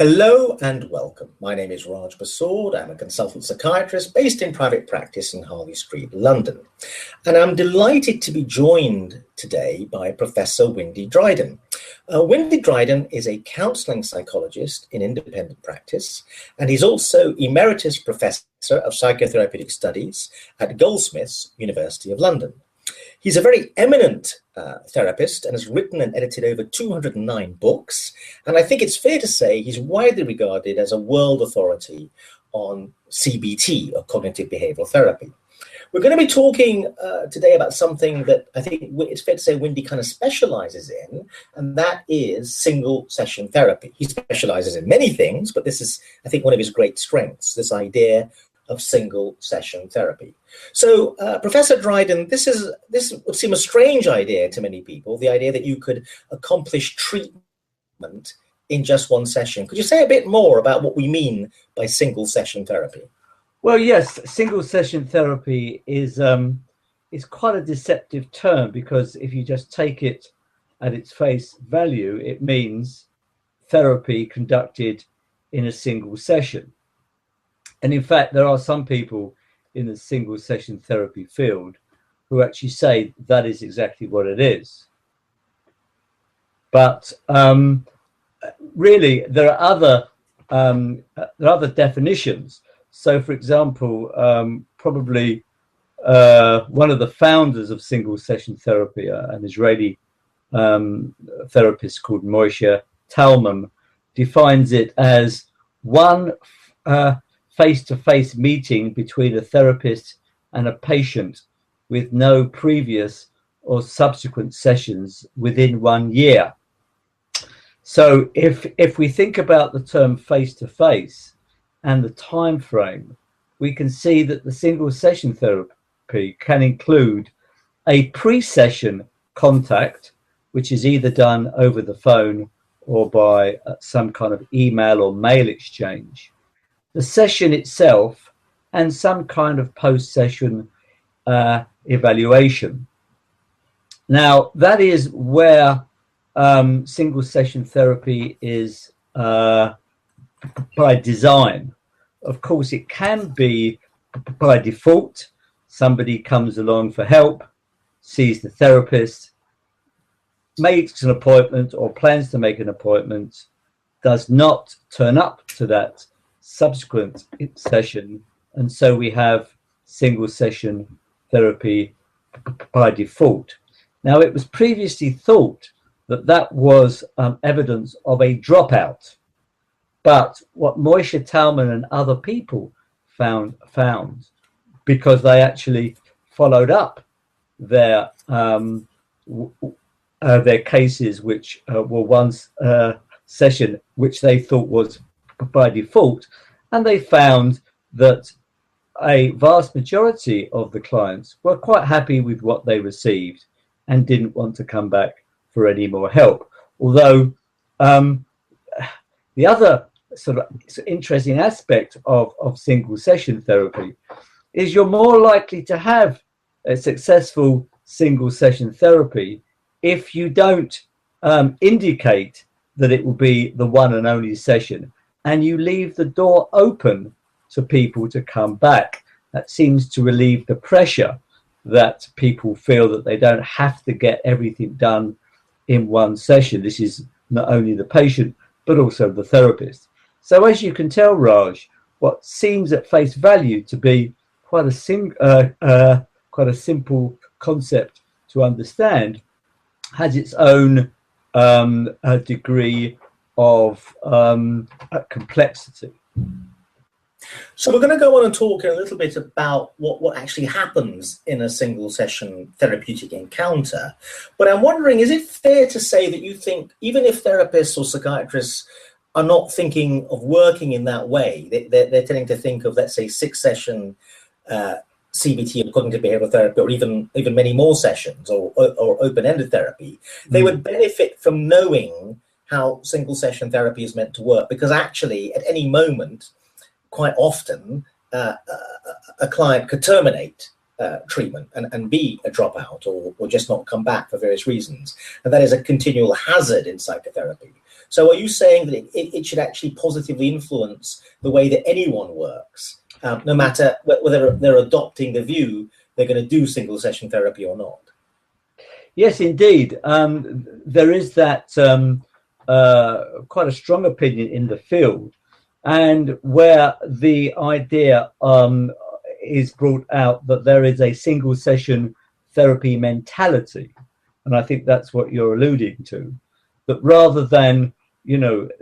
Hello and welcome. My name is Raj Persaud. I'm a consultant psychiatrist based in private practice in Harley Street, London. And I'm delighted to be joined today by Professor Windy Dryden. Windy Dryden is a counselling psychologist in independent practice, and he's also Emeritus Professor of Psychotherapeutic Studies at Goldsmiths, University of London. He's a very eminent therapist and has written and edited over 209 books. And I think it's fair to say he's widely regarded as a world authority on CBT, or cognitive behavioral therapy. We're going to be talking today about something that I think it's fair to say Windy kind of specializes in, and that is single session therapy. He specializes in many things, but this is, I think, one of his great strengths, this idea of single session therapy. So, Professor Dryden, this would seem a strange idea to many people, the idea that you could accomplish treatment in just one session. Could you say a bit more about what we mean by single session therapy? Well, yes, single session therapy is quite a deceptive term, because if you just take it at its face value, it means therapy conducted in a single session. And in fact, there are some people in the single session therapy field who actually say that is exactly what it is. But really, there are other definitions. So, for example, probably one of the founders of single session therapy, an Israeli therapist called Moshe Talmon, defines it as one face-to-face meeting between a therapist and a patient with no previous or subsequent sessions within 1 year. So if we think about the term face-to-face and the time frame, we can see that the single session therapy can include a pre-session contact, which is either done over the phone or by some kind of email or mail exchange, the session itself, and some kind of post-session evaluation. Now, that is where single session therapy is by design. Of course, it can be by default. Somebody comes along for help, sees the therapist, makes an appointment or plans to make an appointment, does not turn up to that subsequent session, and so we have single session therapy by default. Now, it was previously thought that that was evidence of a dropout, but what Moshe Talmon and other people found, because they actually followed up their cases which were one session which they thought was by default, and they found that a vast majority of the clients were quite happy with what they received and didn't want to come back for any more help. Although the other sort of interesting aspect of single session therapy is you're more likely to have a successful single session therapy if you don't indicate that it will be the one and only session, and you leave the door open to people to come back. That seems to relieve the pressure that people feel that they don't have to get everything done in one session. This is not only the patient, but also the therapist. So as you can tell, Raj, what seems at face value to be quite a simple concept to understand has its own degree of complexity. So we're going to go on and talk a little bit about what actually happens in a single session therapeutic encounter. But I'm wondering, is it fair to say that you think, even if therapists or psychiatrists are not thinking of working in that way, they're tending to think of, let's say, 6-session CBT or cognitive behavioral therapy, or even many more sessions, or open-ended therapy, they would benefit from knowing how single session therapy is meant to work, because actually at any moment, quite often, a client could terminate treatment and be a dropout or just not come back for various reasons. And that is a continual hazard in psychotherapy. So are you saying that it should actually positively influence the way that anyone works, no matter whether they're adopting the view they're going to do single session therapy or not? Yes, indeed. There is that quite a strong opinion in the field, and where the idea is brought out that there is a single session therapy mentality. And I think that's what you're alluding to, that rather than,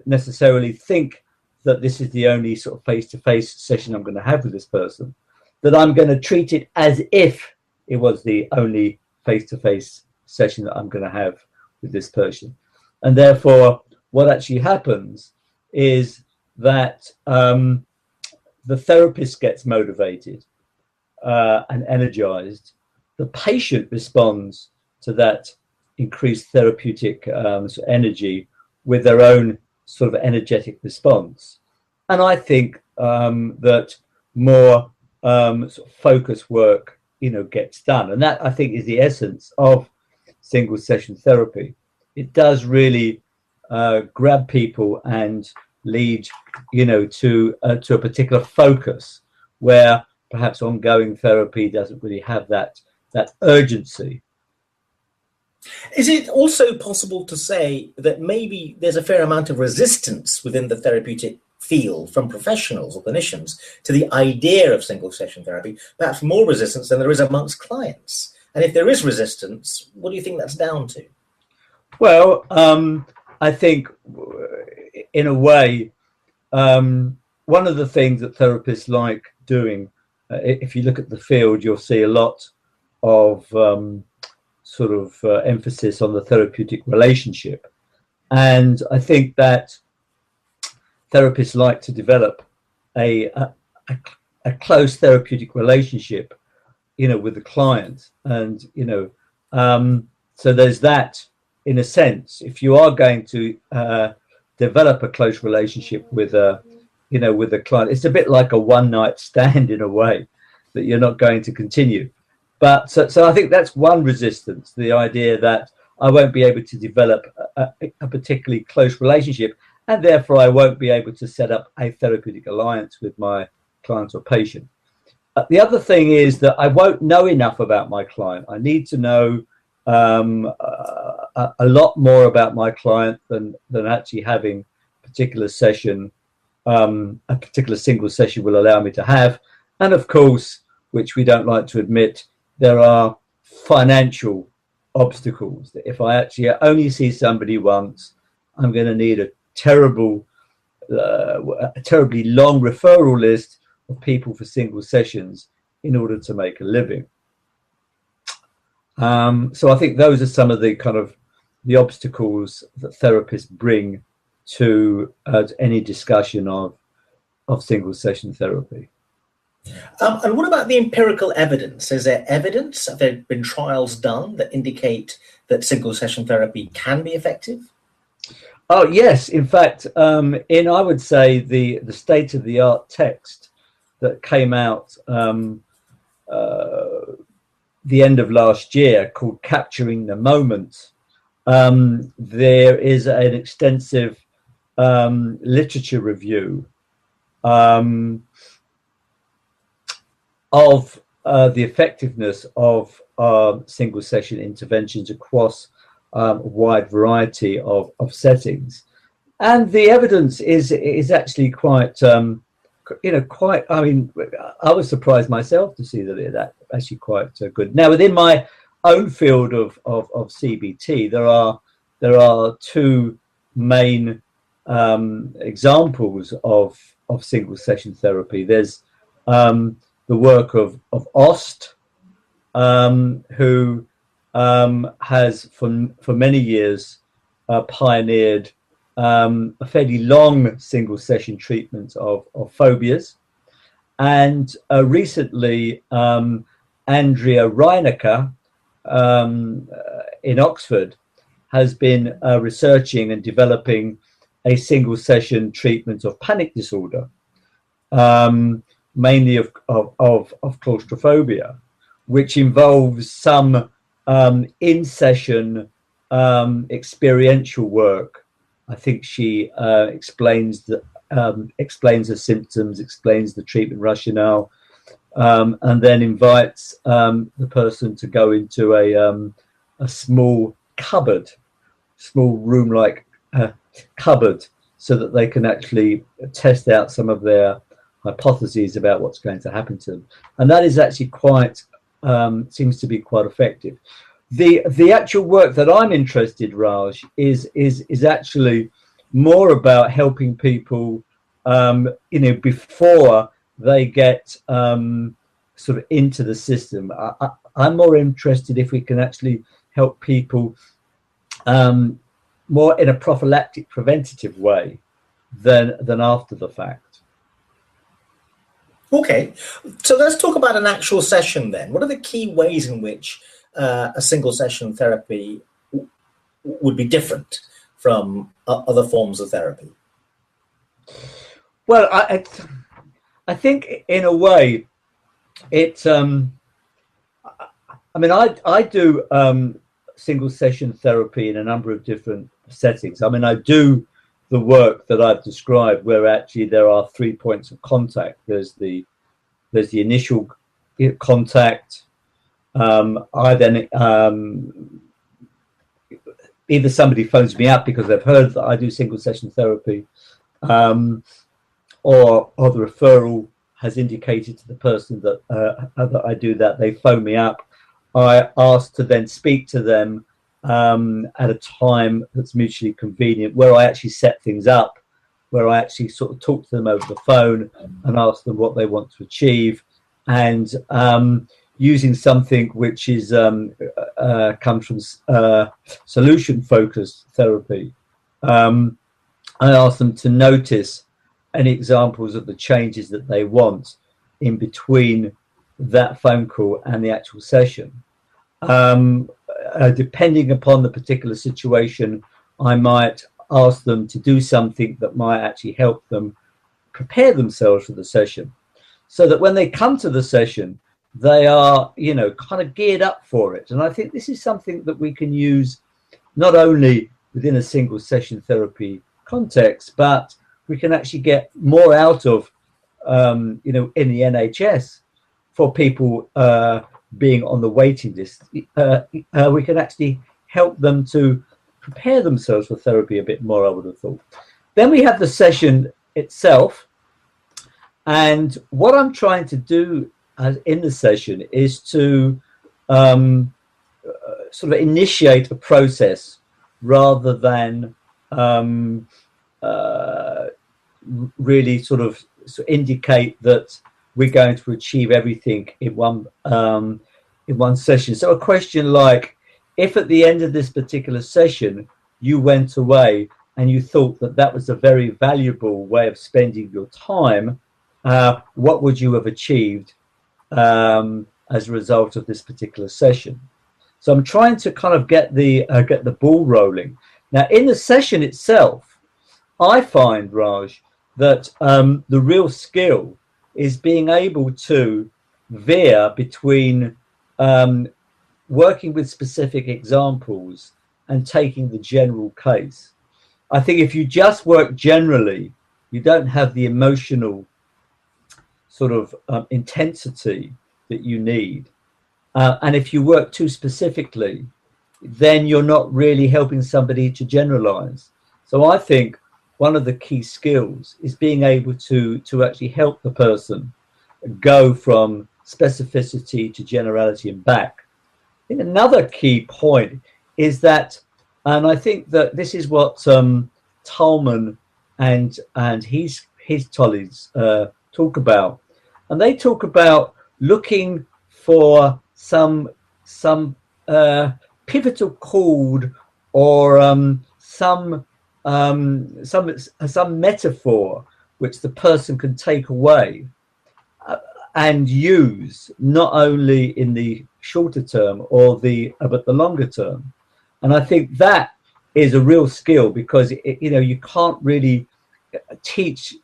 necessarily think that this is the only sort of face-to-face session I'm going to have with this person, that I'm going to treat it as if it was the only face-to-face session that I'm going to have with this person. And therefore, what actually happens is that the therapist gets motivated and energized. The patient responds to that increased therapeutic energy with their own sort of energetic response. And I think that more sort of focus work, gets done. And that, I think, is the essence of single session therapy. It does really grab people and lead, to a particular focus where perhaps ongoing therapy doesn't really have that urgency. Is it also possible to say that maybe there's a fair amount of resistance within the therapeutic field from professionals or clinicians to the idea of single session therapy, perhaps more resistance than there is amongst clients? And if there is resistance, what do you think that's down to? Well, I think in a way, one of the things that therapists like doing, if you look at the field, you'll see a lot of emphasis on the therapeutic relationship. And I think that therapists like to develop a close therapeutic relationship, with the client. And, so there's that, in a sense. If you are going to develop a close relationship with a client, it's a bit like a one night stand in a way, that you're not going to continue. But so I think that's one resistance, the idea that I won't be able to develop a particularly close relationship, and therefore I won't be able to set up a therapeutic alliance with my client or patient. The other thing is that I won't know enough about my client. I need to know a lot more about my client than actually having a particular session, a particular single session will allow me to have. And of course, which we don't like to admit, there are financial obstacles. That if I actually only see somebody once, I'm going to need a terribly long referral list of people for single sessions in order to make a living. So I think those are some of the kind of the obstacles that therapists bring to any discussion of single session therapy. And what about the empirical evidence? Is there evidence? Have there been trials done that indicate that single session therapy can be effective? Oh, yes. In fact, I would say the state-of-the-art text that came out the end of last year, called Capturing the Moment, there is an extensive literature review of the effectiveness of single session interventions across a wide variety of settings, and the evidence is actually quite I mean, I was surprised myself to see that it's actually quite good. Now, within my own field of CBT, there are two main examples of single session therapy. There's the work of Ost, who has for many years pioneered a fairly long single session treatment of phobias. And recently, Andrea Reinecke in Oxford has been researching and developing a single session treatment of panic disorder, mainly of claustrophobia, which involves some in-session experiential work I think she explains the symptoms, explains the treatment rationale, and then invites the person to go into a small cupboard, small room-like cupboard, so that they can actually test out some of their hypotheses about what's going to happen to them. And that is actually quite, seems to be quite effective. The actual work that I'm interested, Raj, is actually more about helping people, before they get sort of into the system. I'm more interested if we can actually help people more in a prophylactic, preventative way than after the fact. Okay, so let's talk about an actual session then. What are the key ways in which a single session therapy would be different from other forms of therapy? Well, I think in a way it, I do single session therapy in a number of different settings. I mean, I do the work that I've described, where actually there are 3 points of contact. There's the initial contact. I then either somebody phones me up because they've heard that I do single session therapy, or the referral has indicated to the person that that I do that. They phone me up. I ask to then speak to them at a time that's mutually convenient, where I actually set things up, where I actually sort of talk to them over the phone and ask them what they want to achieve, and using something which is comes from solution-focused therapy. I ask them to notice any examples of the changes that they want in between that phone call and the actual session. Depending upon the particular situation, I might ask them to do something that might actually help them prepare themselves for the session, so that when they come to the session, they are, kind of geared up for it. And I think this is something that we can use not only within a single session therapy context, but we can actually get more out of, in the NHS for people being on the waiting list. We can actually help them to prepare themselves for therapy a bit more, I would have thought. Then we have the session itself. And what I'm trying to do in the session is to sort of initiate a process rather than really sort of indicate that we're going to achieve everything in one session. So a question like, if at the end of this particular session you went away and you thought that that was a very valuable way of spending your time, what would you have achieved as a result of this particular session? So I'm trying to kind of get the ball rolling. Now, in the session itself, I find, Raj, that the real skill is being able to veer between working with specific examples and taking the general case. I think if you just work generally, you don't have the emotional sort of intensity that you need. And if you work too specifically, then you're not really helping somebody to generalize. So I think one of the key skills is being able to actually help the person go from specificity to generality and back. I think another key point is that, and I think that this is what Talmon and his colleagues talk about, and they talk about looking for some pivotal chord or some metaphor which the person can take away and use, not only in the shorter term but the longer term. And I think that is a real skill, because you can't really teach.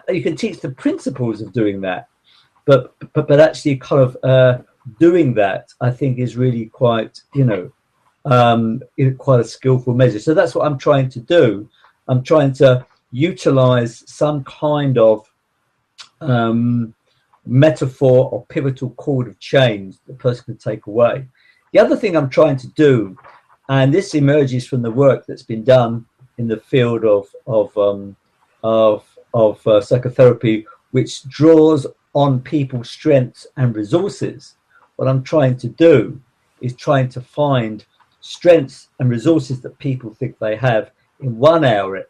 You can teach the principles of doing that, but actually kind of doing that, I think, is really quite in quite a skillful measure. So that's what I'm trying to do. I'm trying to utilize some kind of metaphor or pivotal chord of change the person can take away. The other thing I'm trying to do, and this emerges from the work that's been done in the field of psychotherapy, which draws on people's strengths and resources. What I'm trying to do is trying to find strengths and resources that people think they have in one area,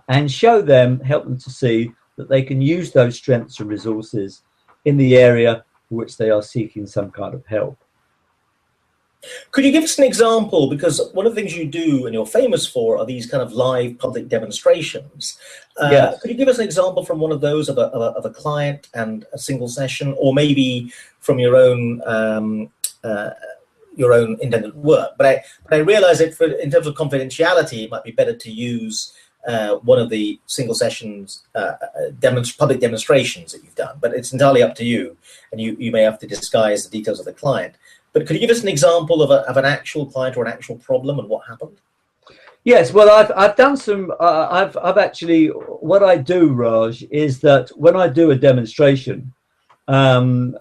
and show them, help them to see that they can use those strengths and resources in the area for which they are seeking some kind of help. Could you give us an example? Because one of the things you do and you're famous for are these kind of live public demonstrations. Yes. Could you give us an example from one of those of a client and a single session, or maybe from your own independent work? But I realize that in terms of confidentiality, it might be better to use one of the single sessions public demonstrations that you've done. But it's entirely up to you, and you may have to disguise the details of the client. But could you give us an example of an actual client or an actual problem and what happened? Yes, well, I've done some. I've actually, what I do, Raj, is that when I do a demonstration, so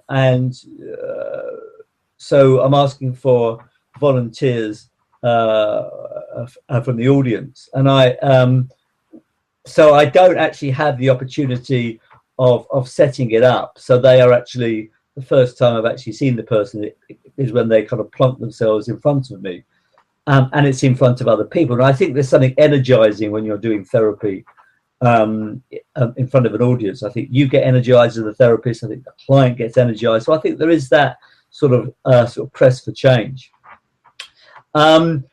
I'm asking for volunteers from the audience, and so I don't actually have the opportunity of setting it up. So they are actually, the first time I've actually seen the person is when they kind of plonk themselves in front of me, and it's in front of other people. And I think there's something energizing when you're doing therapy in front of an audience. I think you get energized as a therapist. I think the client gets energized. So I think there is that sort of press for change. And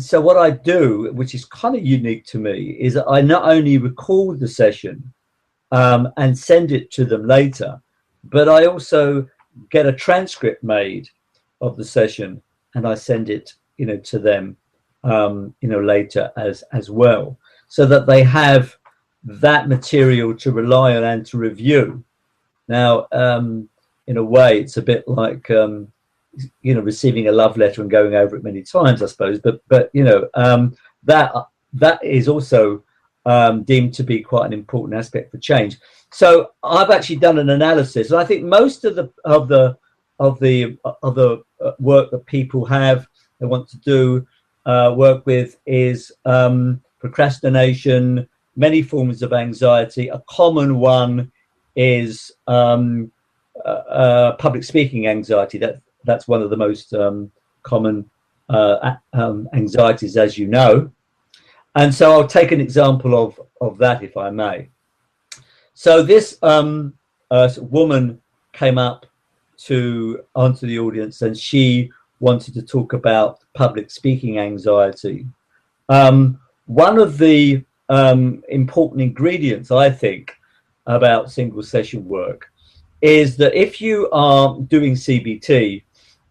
so what I do, which is kind of unique to me, is that I not only record the session and send it to them later, but I also get a transcript made of the session and I send it, to them, later as well, so that they have that material to rely on and to review. Now, in a way, it's a bit like, receiving a love letter and going over it many times, I suppose. But that is also deemed to be quite an important aspect for change. So I've actually done an analysis, and I think most of the work that people have, they want to do work with, is procrastination, many forms of anxiety. A common one is public speaking anxiety. That's one of the most common anxieties, as you know. And so I'll take an example of that, if I may. So this woman came up onto the audience, and she wanted to talk about public speaking anxiety. One of the important ingredients, I think, about single session work is that if you are doing CBT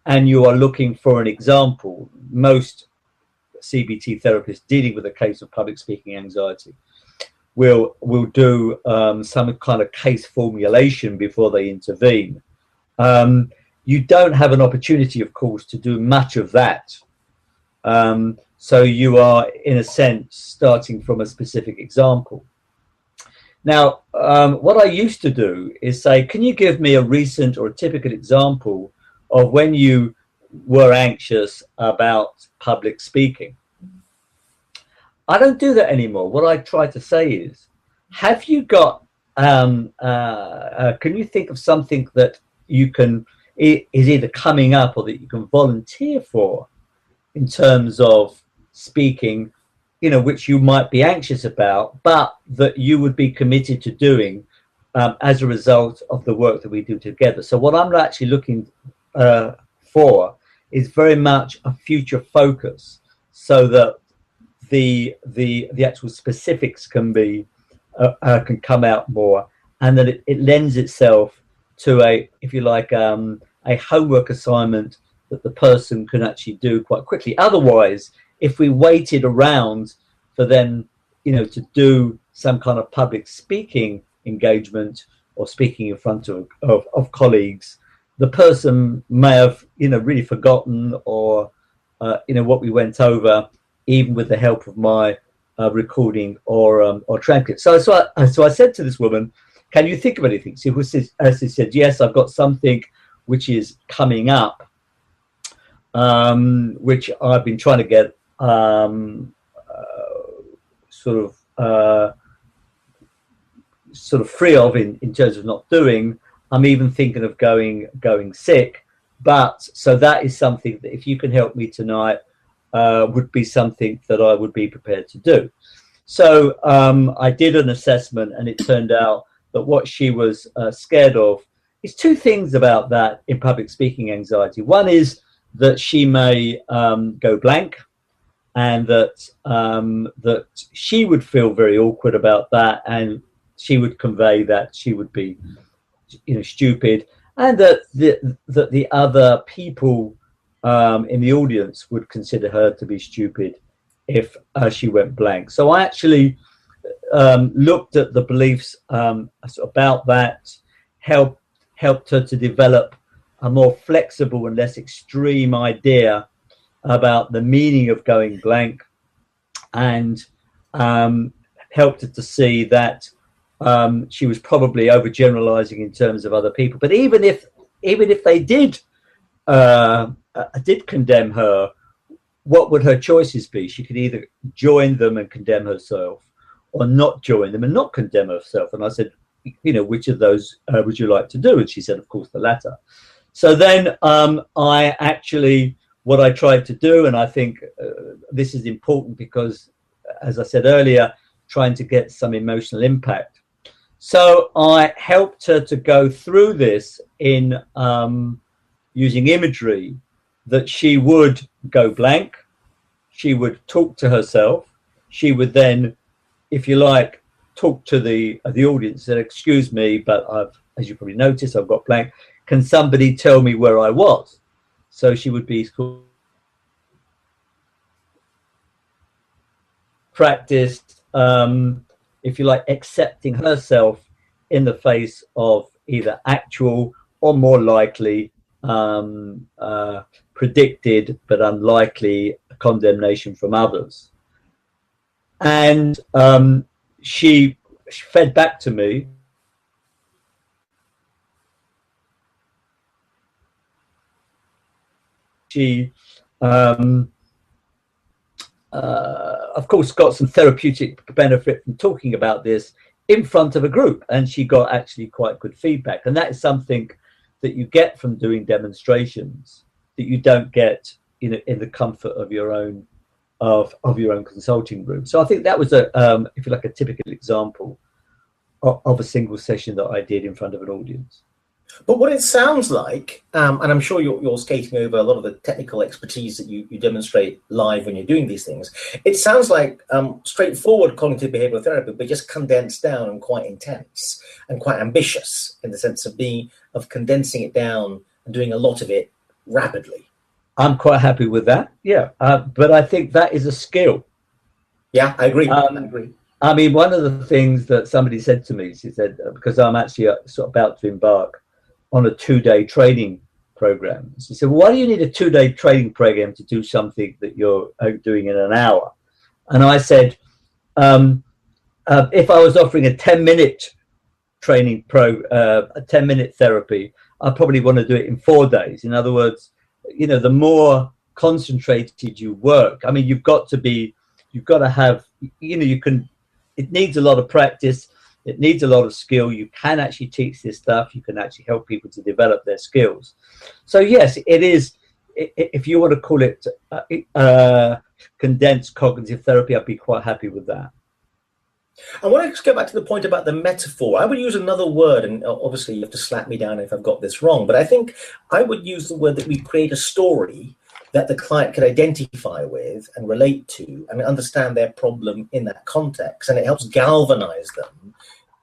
and you are looking for an example, most CBT therapists dealing with a case of public speaking anxiety will do some kind of case formulation before they intervene. You don't have an opportunity, of course, to do much of that. So you are, in a sense, starting from a specific example. Now, what I used to do is say, can you give me a recent or a typical example of when you were anxious about public speaking? I don't do that anymore. What I try to say is, have you got, can you think of something that you can, is either coming up or that you can volunteer for in terms of speaking, which you might be anxious about, but that you would be committed to doing as a result of the work that we do together. So what I'm actually looking for is very much a future focus, so that the actual specifics can come out more, and that it lends itself to a, if you like, a homework assignment that the person can actually do quite quickly. Otherwise, if we waited around for them, to do some kind of public speaking engagement or speaking in front of colleagues, the person may have, really forgotten or, what we went over, even with the help of my recording or transcript. So I said to this woman, can you think of anything? She said, yes, I've got something which is coming up, which I've been trying to get sort of free of in terms of not doing. I'm even thinking of going sick. But so that is something that if you can help me tonight, would be something that I would be prepared to do. So I did an assessment, and it turned out that what she was scared of is two things about that in public speaking anxiety. One is that she may go blank, and that she would feel very awkward about that, and she would convey that she would be, stupid, and that the other people in the audience would consider her to be stupid if she went blank. So I actually looked at the beliefs about that, helped her to develop a more flexible and less extreme idea about the meaning of going blank, and helped her to see that she was probably overgeneralizing in terms of other people. But even if they did condemn her, what would her choices be? She could either join them and condemn herself, or not join them and not condemn herself. And I said, which of those would you like to do? And she said, of course, the latter. So then what I tried to do, and I think this is important because, as I said earlier, trying to get some emotional impact. So I helped her to go through this in using imagery, that she would go blank, she would talk to herself, she would then, if you like, talk to the audience and, excuse me, but as you probably noticed, I've got blank. Can somebody tell me where I was? So she would be practiced, if you like, accepting herself in the face of either actual or more likely predicted but unlikely condemnation from others. And she fed back to me she of course got some therapeutic benefit from talking about this in front of a group, and she got actually quite good feedback. And that is something that you get from doing demonstrations that you don't get in the comfort of your own consulting room. So I think that was if you like, a typical example of a single session that I did in front of an audience. But what it sounds like, and I'm sure you're skating over a lot of the technical expertise that you demonstrate live when you're doing these things, it sounds like straightforward cognitive behavioral therapy, but just condensed down and quite intense and quite ambitious in the sense of condensing it down and doing a lot of it rapidly. I'm quite happy with that, yeah. But I think that is a skill. Yeah, I agree. I mean, one of the things that somebody said to me, she said, because I'm actually sort of about to embark on a 2-day training program. She said, well, why do you need a 2-day training program to do something that you're doing in an hour? And I said, if I was offering a 10-minute training a 10-minute therapy, I probably want to do it in 4 days. In other words, the more concentrated you work, I mean, you've got to have, it needs a lot of practice. It needs a lot of skill. You can actually teach this stuff. You can actually help people to develop their skills. So yes, it is, if you want to call it condensed cognitive therapy, I'd be quite happy with that. I want to just go back to the point about the metaphor. I would use another word, and obviously you have to slap me down if I've got this wrong, but I think I would use the word that we create a story that the client could identify with and relate to and understand their problem in that context, and it helps galvanize them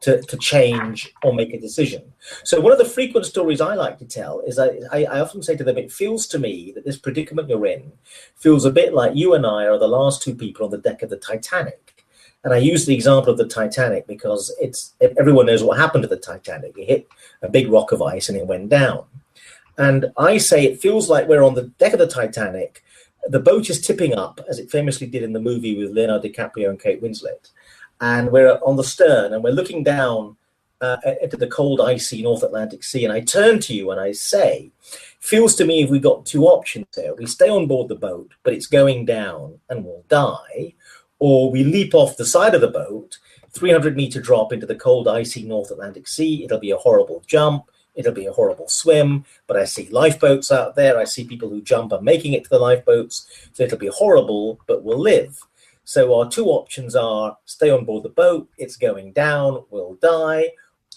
to change or make a decision. So one of the frequent stories I like to tell is I often say to them, it feels to me that this predicament you're in feels a bit like you and I are the last two people on the deck of the Titanic. And I use the example of the Titanic because everyone knows what happened to the Titanic. It hit a big rock of ice and it went down. And I say it feels like we're on the deck of the Titanic. The boat is tipping up, as it famously did in the movie with Leonardo DiCaprio and Kate Winslet. And we're on the stern and we're looking down into the cold, icy North Atlantic Sea. And I turn to you and I say, feels to me if we got two options here. We stay on board the boat, but it's going down and we'll die. Or we leap off the side of the boat, 300-meter drop into the cold, icy North Atlantic Sea. It'll be a horrible jump. It'll be a horrible swim. But I see lifeboats out there. I see people who jump are making it to the lifeboats. So it'll be horrible, but we'll live. So our two options are stay on board the boat. It's going down. We'll die.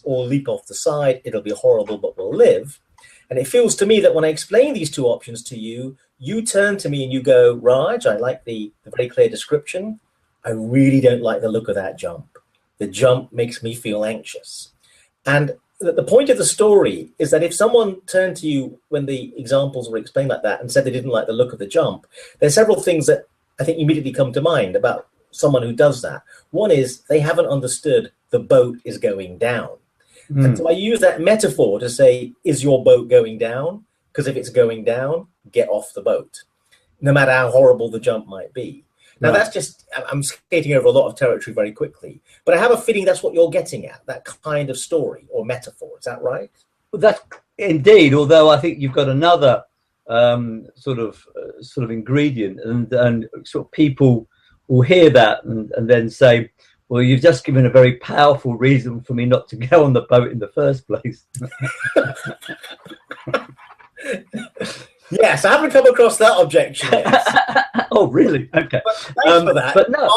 Or leap off the side. It'll be horrible, but we'll live. And it feels to me that when I explain these two options to you, you turn to me and you go, Raj, I like the very clear description. I really don't like the look of that jump. The jump makes me feel anxious. And the point of the story is that if someone turned to you when the examples were explained like that and said they didn't like the look of the jump, there's several things that I think immediately come to mind about someone who does that. One is they haven't understood the boat is going down. And so I use that metaphor to say, is your boat going down? Because if it's going down, get off the boat, no matter how horrible the jump might be. Now, that's just, I'm skating over a lot of territory very quickly, but I have a feeling that's what you're getting at, that kind of story or metaphor. Is that right? Well, that's indeed, although I think you've got another sort of ingredient, and sort of people will hear that and then say, well, you've just given a very powerful reason for me not to go on the boat in the first place. Yes, I haven't come across that objection yet. Oh, really? Okay. But thanks for that. But no,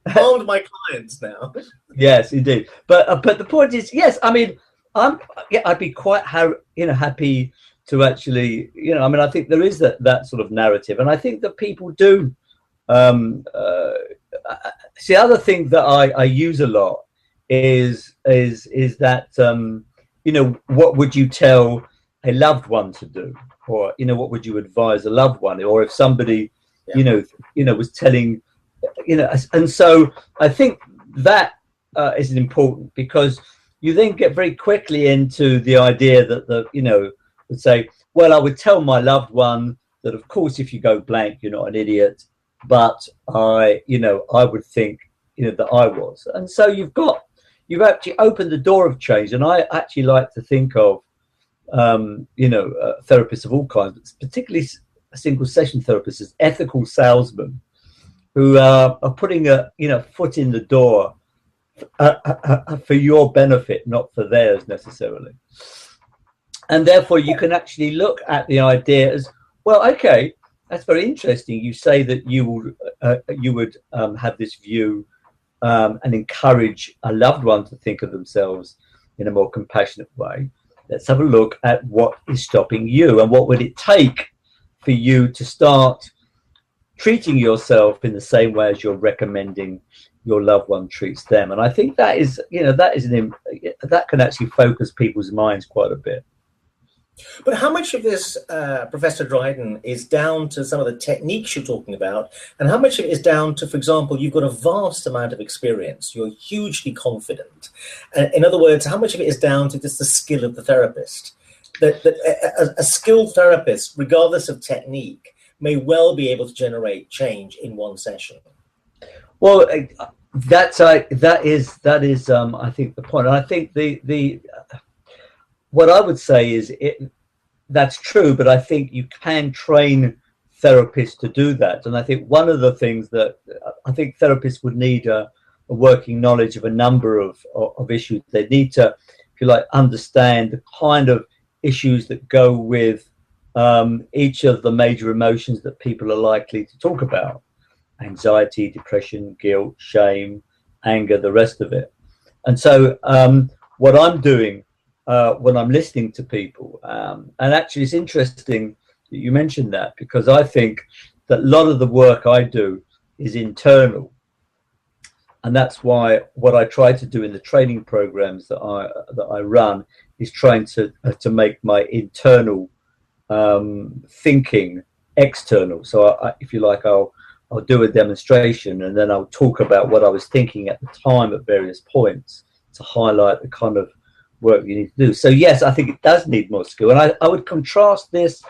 harmed my clients now. Yes, indeed. But the point is, yes, I mean, I'd be quite happy to actually, I mean, I think there is that sort of narrative, and I think that people do. The other thing that I use a lot is that what would you tell a loved one to do, or what would you advise a loved one, or if somebody was telling, and so I think that is important, because you then get very quickly into the idea that would say, well, I would tell my loved one that, of course, if you go blank, you're not an idiot, but I would think, that I was. And so you've actually opened the door of change. And I actually like to think of, therapists of all kinds, but particularly single session therapists, as ethical salesmen who are putting a foot in the door for your benefit, not for theirs necessarily. And therefore you can actually look at the idea as, well, okay, that's very interesting. You say that you would have this view and encourage a loved one to think of themselves in a more compassionate way. Let's have a look at what is stopping you, and what would it take for you to start treating yourself in the same way as you're recommending your loved one treats them. And I think that is, that can actually focus people's minds quite a bit. But how much of this, Professor Dryden, is down to some of the techniques you're talking about, and how much of it is down to, for example, you've got a vast amount of experience, you're hugely confident. In other words, how much of it is down to just the skill of the therapist? That a skilled therapist, regardless of technique, may well be able to generate change in one session. Well, that is I think the point. And I think the what I would say is that's true, but I think you can train therapists to do that. And I think one of the things that I think therapists would need a working knowledge of a number of issues. They need to, if you like, understand the kind of issues that go with each of the major emotions that people are likely to talk about: anxiety, depression, guilt, shame, anger, the rest of it. And so what I'm doing when I'm listening to people, and actually it's interesting that you mentioned that, because I think that a lot of the work I do is internal. And that's why what I try to do in the training programs that I run is trying to make my internal thinking external. So if you like, I'll do a demonstration, and then I'll talk about what I was thinking at the time at various points to highlight the kind of work you need to do. So yes, I think it does need more skill, and I would contrast this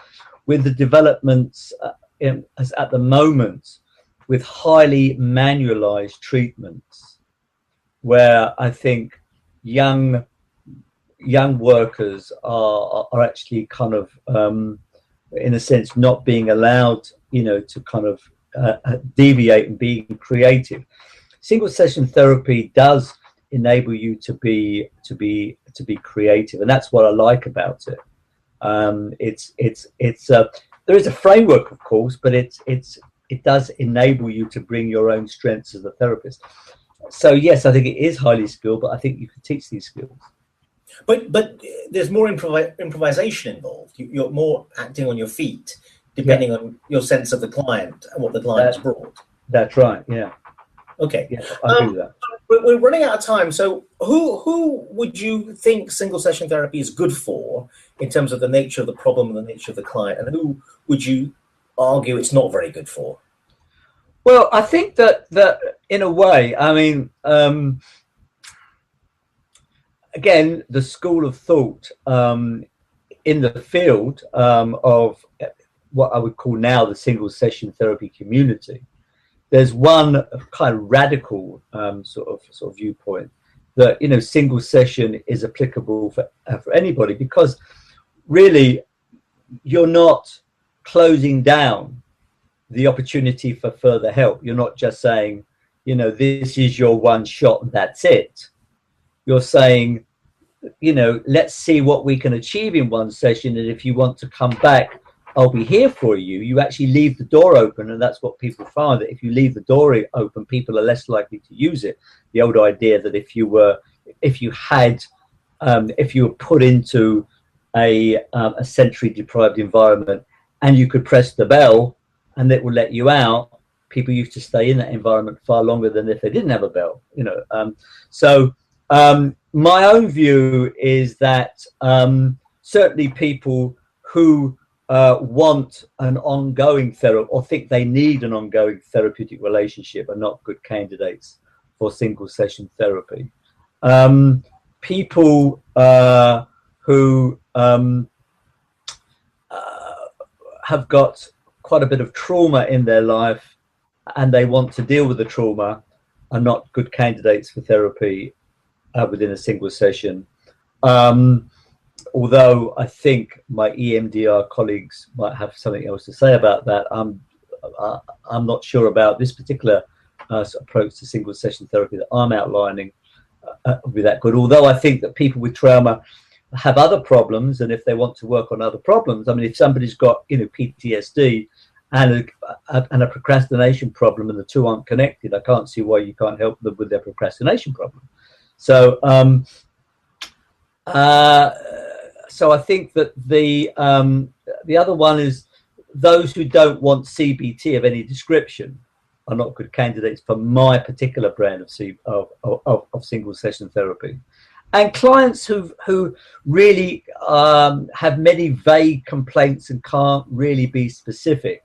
with the developments as at the moment with highly manualized treatments, where I think young workers are actually kind of in a sense not being allowed, to kind of deviate and being creative. Single session therapy does enable you to be creative, and that's what I like about it. There is a framework, of course, but it does enable you to bring your own strengths as a therapist. So yes, I think it is highly skilled, but I think you can teach these skills. But there's more improvisation involved. You're more acting on your feet, depending on your sense of the client and what the client's brought. That's right. Yeah. Okay. Yeah, I agree with that. We're running out of time. So who would you think single session therapy is good for in terms of the nature of the problem and the nature of the client? And who would you argue it's not very good for? Well, I think that in a way, I mean, again, the school of thought in the field of what I would call now the single session therapy community, there's one kind of radical sort of viewpoint that single session is applicable for anybody, because really you're not closing down the opportunity for further help. You're not just saying, this is your one shot and that's it. You're saying, let's see what we can achieve in one session, and if you want to come back, I'll be here for you. You actually leave the door open, and that's what people find, that if you leave the door open, people are less likely to use it. The old idea that if you were put into a sensory deprived environment and you could press the bell and it will let you out, people used to stay in that environment far longer than if they didn't have a bell. My own view is that certainly people who want an ongoing therapy or think they need an ongoing therapeutic relationship are not good candidates for single session therapy. People who have got quite a bit of trauma in their life and they want to deal with the trauma are not good candidates for therapy within a single session. Although I think my EMDR colleagues might have something else to say about that. I'm not sure about this particular approach to single session therapy that I'm outlining would be that good. Although I think that people with trauma have other problems, and if they want to work on other problems, I mean, if somebody's got PTSD and a procrastination problem and the two aren't connected, I can't see why you can't help them with their procrastination problem. So I think that the other one is those who don't want CBT of any description are not good candidates for my particular brand of single session therapy. And clients who really have many vague complaints and can't really be specific,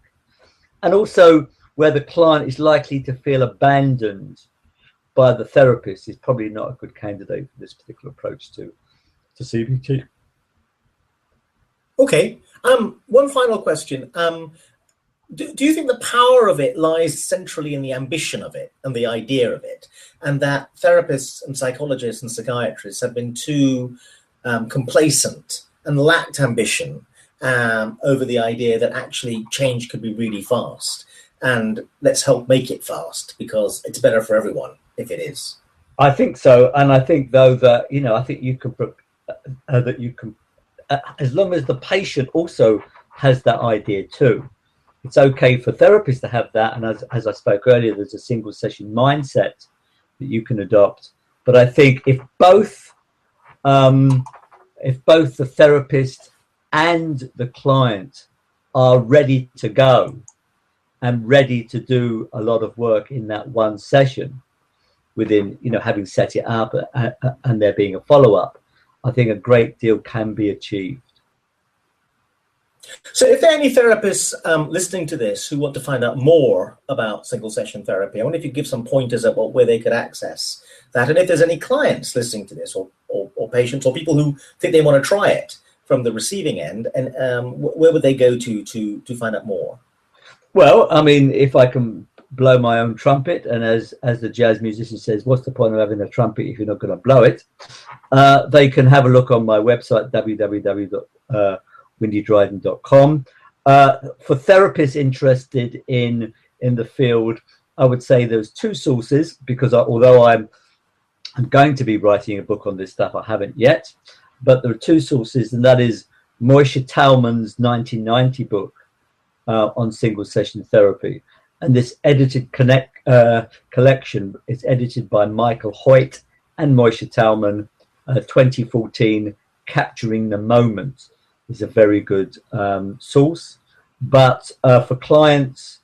and also where the client is likely to feel abandoned by the therapist, is probably not a good candidate for this particular approach to CBT. Okay. One final question. Do you think the power of it lies centrally in the ambition of it and the idea of it, and that therapists and psychologists and psychiatrists have been too complacent and lacked ambition over the idea that actually change could be really fast, and let's help make it fast because it's better for everyone if it is? I think so, and I think though that I think you can as long as the patient also has that idea too. It's okay for therapists to have that, and as I spoke earlier, there's a single session mindset that you can adopt. But I think if both the therapist and the client are ready to go and ready to do a lot of work in that one session, within having set it up and there being a follow-up, I think a great deal can be achieved. So if there are any therapists listening to this who want to find out more about single session therapy, I wonder if you give some pointers about where they could access that. And if there's any clients listening to this, or patients, or people who think they want to try it from the receiving end, and where would they go to find out more? Well, I mean, if I can blow my own trumpet, and as the jazz musician says, what's the point of having a trumpet if you're not going to blow it? They can have a look on my website, www.windydryden.com. For therapists interested in the field, I would say there's two sources, because although I'm going to be writing a book on this stuff, I haven't yet, but there are two sources, and that is Moshe Talmon's 1990 book on single session therapy, and this edited collection is edited by Michael Hoyt and Moshe Talmon. 2014, Capturing the Moment is a very good source. But for clients,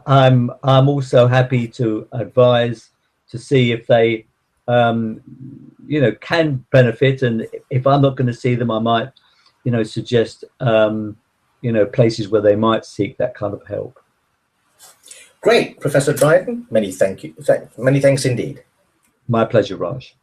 I'm also happy to advise to see if they can benefit, and if I'm not going to see them, I might suggest places where they might seek that kind of help. Great, Professor Dryden. Many thanks indeed. My pleasure, Raj.